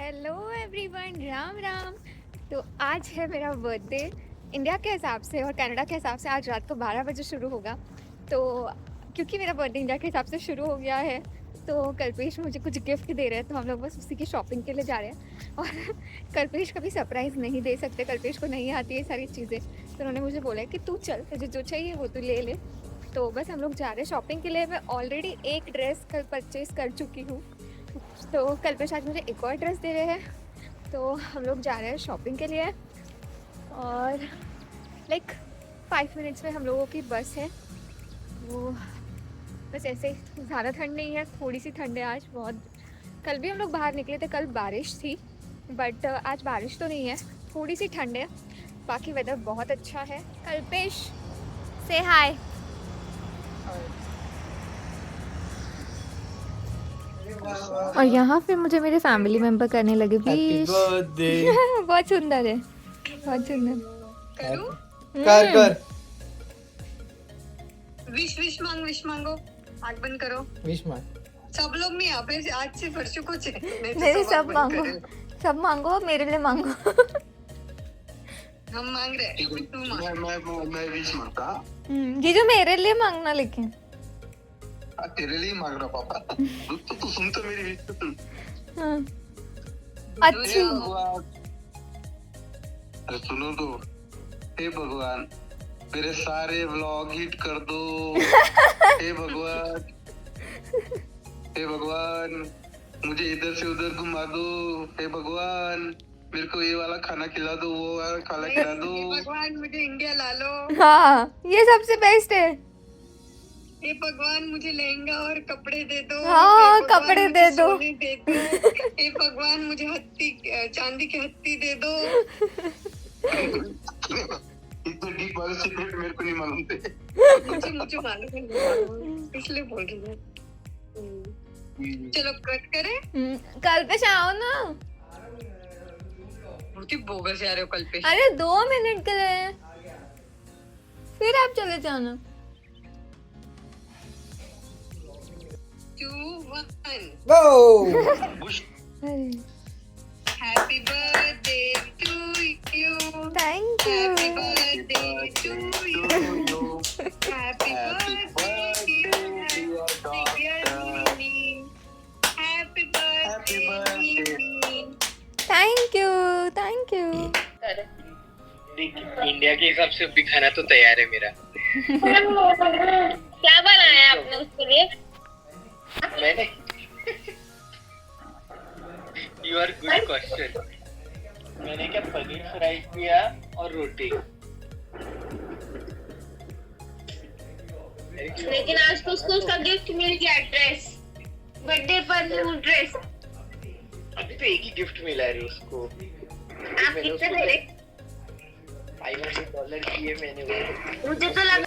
Hello everyone, Ram Ram. तो आज है मेरा बर्थडे। इंडिया के हिसाब से और कनाडा के हिसाब से आज रात को 12 बजे शुरू होगा। तो क्योंकि मेरा बर्थडे इंडिया के हिसाब से शुरू हो गया है तो कल्पेश मुझे कुछ गिफ्ट दे रहे हैं, तो हम लोग बस उसी की शॉपिंग के लिए जा रहे हैं। और कल्पेश कभी सरप्राइज़ नहीं दे सकते, कल्पेश को नहीं आती है सारी चीज़ें। तो उन्होंने मुझे बोला है कि तू चल, तुझे जो चाहिए वो तू ले ले। तो बस हम लोग जा रहे हैं शॉपिंग के लिए। मैं ऑलरेडी एक ड्रेस कल परचेज़ कर चुकी हूँ, तो कल्पेश आज मुझे एक और ड्रेस दे रहे हैं। तो हम लोग जा रहे हैं शॉपिंग के लिए और लाइक 5 मिनट्स में हम लोगों की बस है। वो बस ऐसे, ज़्यादा ठंड नहीं है, थोड़ी सी ठंड है आज बहुत। कल भी हम लोग बाहर निकले थे, कल बारिश थी, बट आज बारिश तो नहीं है, थोड़ी सी ठंड है। बाकी वेदर बहुत अच्छा है। कल्पेश से हाय। और यहाँ पे मुझे मेरे फैमिली मेंबर करने लगे विश। बहुत सुंदर है, बहुत सुंदर। कर कर विश मांगो। आग बंद करो। विश मांग। सब लोग नहीं, यहाँ पे आज से फर्शु को मेरे सब मांगो, सब मांगो, मेरे लिए मांगो। हम मांग रहे हैं, तू मांग। मैं विश मांगता। जीजू मेरे लिए मांगना, लेकिन तेरे लिए मांग रहा पापा। तू सुन तो मेरी विश तो सुन। हाँ। हे अच्छी। भगवान, अरे सुनो तो। हे भगवान, मेरे सारे व्लॉग हिट कर दो। हे भगवान, हे भगवान, मुझे इधर से उधर घुमा दो। हे भगवान, मेरे को ये वाला खाना खिला दो, वो वाला खाना खिला दो। हे भगवान, मुझे इंडिया ला लो। हाँ, ये सबसे बेस्ट है। हे भगवान, मुझे लहंगा और कपड़े दे दो। हाँ, हे भगवान, कपड़े मुझे दे दो। सोने दे दो। हे भगवान, मुझे चांदी की हत्ती दे दो। इतने डीप वाले सीक्रेट मेरे को नहीं मालूम थे। मुझे मालूम है, इसलिए बोल रही हूँ। चलो कट करें। कल पे आओ ना। मूर्ति बोगस जा रहे हो कल पे। अरे 2 मिनट के लिए, फिर आप चले जाना। 2 1 गो। Happy birthday to you. Thank Happy you. birthday to you. Happy birthday dear Nini. Happy birthday Nini. Thank you, thank you. India के हिसाब से भी खाना तो तैयार है मेरा। क्या बनाया आपने उसके लिए? मैंने यू आर गुड क्वेश्चन। मैंने क्या पनीर फ्राई किया और रोटी। लेकिन आज तो उसको उसका गिफ्ट मिल गया, ड्रेस, बर्थडे पर न्यू ड्रेस। अभी तो एक ही गिफ्ट मिला है उसको। आप कितने दे रहे? $500 दिए मैंने वो। मुझे तो लगा।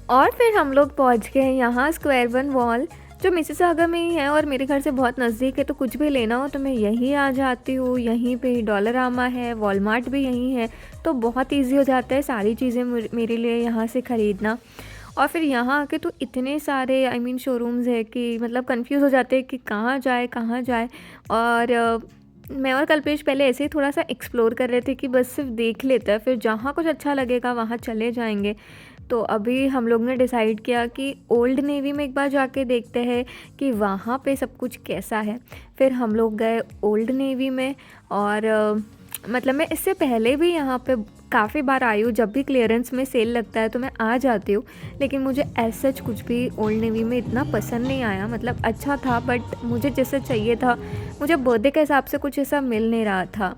और फिर हम लोग पहुंच गए यहाँ स्क्वायर वन मॉल, जो मिसिसागा में ही है और मेरे घर से बहुत नज़दीक है। तो कुछ भी लेना हो तो मैं यहीं आ जाती हूँ। यहीं पे डॉलरामा है, वॉलमार्ट भी यहीं है, तो बहुत इजी हो जाता है सारी चीज़ें मेरे लिए यहाँ से ख़रीदना। और फिर यहाँ आके तो इतने सारे शोरूम्स है कि मतलब कंफ्यूज हो जाते हैं कि कहाँ जाए। और मैं और कल्पेश पहले ऐसे ही थोड़ा सा एक्सप्लोर कर रहे थे कि बस सिर्फ देख लेते हैं, फिर जहाँ कुछ अच्छा लगेगा वहाँ चले जाएंगे। तो अभी हम लोग ने डिसाइड किया कि ओल्ड नेवी में एक बार जाके देखते हैं कि वहाँ पे सब कुछ कैसा है। फिर हम लोग गए ओल्ड नेवी में। और मतलब मैं इससे पहले भी यहाँ पे काफ़ी बार आई हूँ, जब भी क्लियरेंस में सेल लगता है तो मैं आ जाती हूँ। लेकिन मुझे ऐसा कुछ भी ओल्ड नेवी में इतना पसंद नहीं आया। मतलब अच्छा था, बट मुझे जैसे चाहिए था, मुझे बर्थडे के हिसाब से कुछ ऐसा मिल नहीं रहा था।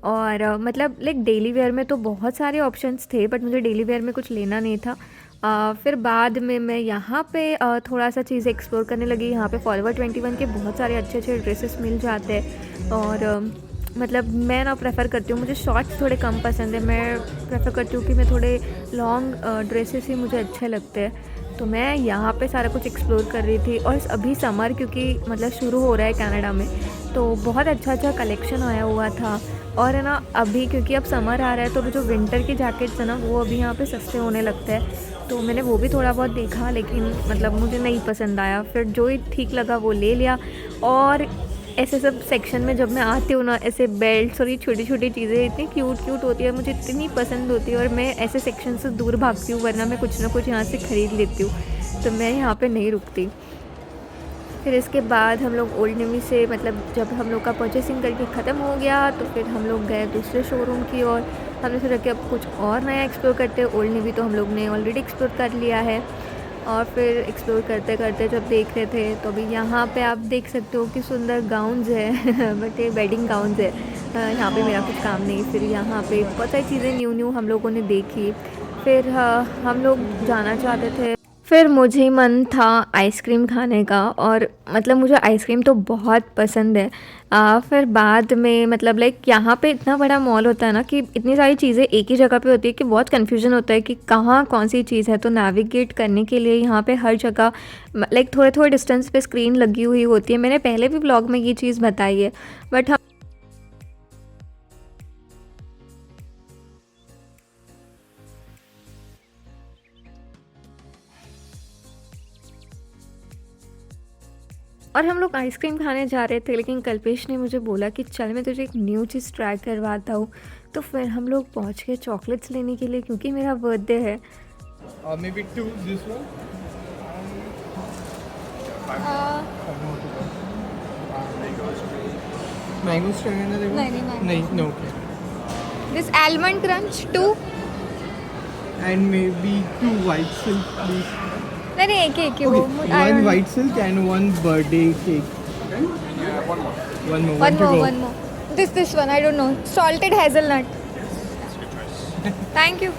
और मतलब लाइक डेली वेयर में तो बहुत सारे ऑप्शंस थे, बट मुझे डेली वेयर में कुछ लेना नहीं था। फिर बाद में मैं यहाँ पे थोड़ा सा चीज़ें एक्सप्लोर करने लगी। यहाँ पे फॉरएवर 21 के बहुत सारे अच्छे ड्रेसेस मिल जाते हैं। और मतलब मैं ना प्रेफर करती हूँ, मुझे शॉर्ट्स थोड़े कम पसंद है। मैं प्रेफर करती हूँ कि मैं थोड़े लॉन्ग ड्रेसेस ही मुझे अच्छे लगते हैं। तो मैं यहाँ पे सारा कुछ एक्सप्लोर कर रही थी। और अभी समर क्योंकि मतलब शुरू हो रहा है कनाडा में, तो बहुत अच्छा कलेक्शन आया हुआ था। और है ना, अभी क्योंकि अब समर आ रहा है तो जो विंटर की जैकेट्स है ना, वो अभी यहाँ पे सस्ते होने लगते हैं। तो मैंने वो भी थोड़ा बहुत देखा, लेकिन मतलब मुझे नहीं पसंद आया। फिर जो ही ठीक लगा वो ले लिया। और ऐसे सब सेक्शन में जब मैं आती हूँ ना, ऐसे बेल्ट्स और ये छोटी छोटी चीज़ें इतनी क्यूट क्यूट होती है, मुझे इतनी पसंद होती है और मैं ऐसे सेक्शन से दूर भागती हूँ, वरना मैं कुछ ना कुछ यहाँ से ख़रीद लेती हूँ, तो मैं यहाँ पे नहीं रुकती। फिर इसके बाद हम लोग ओल्ड नेवी से मतलब जब हम लोग का परचेसिंग करके ख़त्म हो गया तो फिर हम लोग गए दूसरे शोरूम की और हमने सोचा कि अब कुछ और नया एक्सप्लोर करते हैं। ओल्ड नेवी तो हम लोग ने ऑलरेडी एक्सप्लोर कर लिया है और फिर एक्सप्लोर करते करते जब देख रहे थे तो अभी यहाँ पे आप देख सकते हो कि सुंदर गाउन्स है बट ये वेडिंग गाउन्स है। यहाँ पे मेरा कुछ काम नहीं। फिर यहाँ पे बहुत सारी चीज़ें न्यू न्यू हम लोगों ने देखी। फिर हम लोग जाना चाहते थे। फिर मुझे मन था आइसक्रीम खाने का और मतलब मुझे आइसक्रीम तो बहुत पसंद है। फिर बाद में मतलब लाइक यहाँ पे इतना बड़ा मॉल होता है ना कि इतनी सारी चीज़ें एक ही जगह पे होती है कि बहुत कन्फ्यूजन होता है कि कहाँ कौन सी चीज़ है। तो नेविगेट करने के लिए यहाँ पे हर जगह लाइक थोड़े थोड़े डिस्टेंस पे स्क्रीन लगी हुई होती है। मैंने पहले भी ब्लॉग में ये चीज़ बताई है बट और हम लोग आइसक्रीम खाने जा रहे थे, लेकिन कल्पेश ने मुझे बोला कि चल मैं तुझे एक न्यू चीज़ ट्राई करवाता हूँ। तो फिर हम लोग पहुँच गए चॉकलेट्स लेने के लिए क्योंकि मेरा बर्थडे है। Maybe two, this one. Mango straw है ना देखो? नहीं, no. Okay. This almond crunch 2। And maybe two white silk, please. नहीं एक ही वो Okay, one white silk and one birthday cake. One more. one more. This one I don't know. Salted hazelnut. Thank you.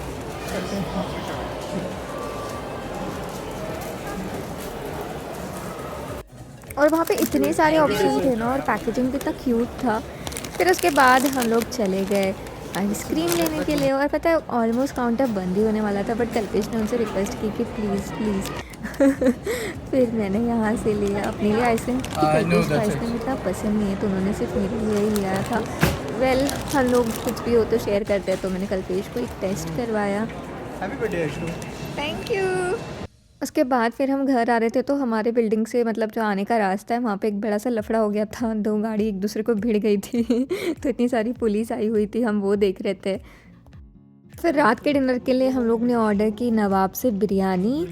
और वहाँ पे इतने सारे option थे ना और पैकेजिंग भी इतना क्यूट था। फिर उसके बाद हम लोग चले गए आइसक्रीम लेने के लिए और पता है ऑलमोस्ट काउंटर बंद ही होने वाला था बट कल्पेश ने उनसे रिक्वेस्ट की कि प्लीज़ फिर मैंने यहाँ से लिया अपने लिए आइसक्रीम। कल्पेश को आइसक्रीम इतना पसंद नहीं है तो उन्होंने सिर्फ मेरे लिए ही लिया था। वेल हम लोग कुछ भी हो तो शेयर करते हैं, तो मैंने कल्पेश को एक टेस्ट करवाया। Happy birthday, Aishu. Thank you. उसके बाद फिर हम घर आ रहे थे तो हमारे बिल्डिंग से मतलब जो आने का रास्ता है वहाँ पे एक बड़ा सा लफड़ा हो गया था। 2 गाड़ी एक दूसरे को भिड़ गई थी तो इतनी सारी पुलिस आई हुई थी, हम वो देख रहे थे। फिर रात के डिनर के लिए हम लोग ने ऑर्डर की नवाब से बिरयानी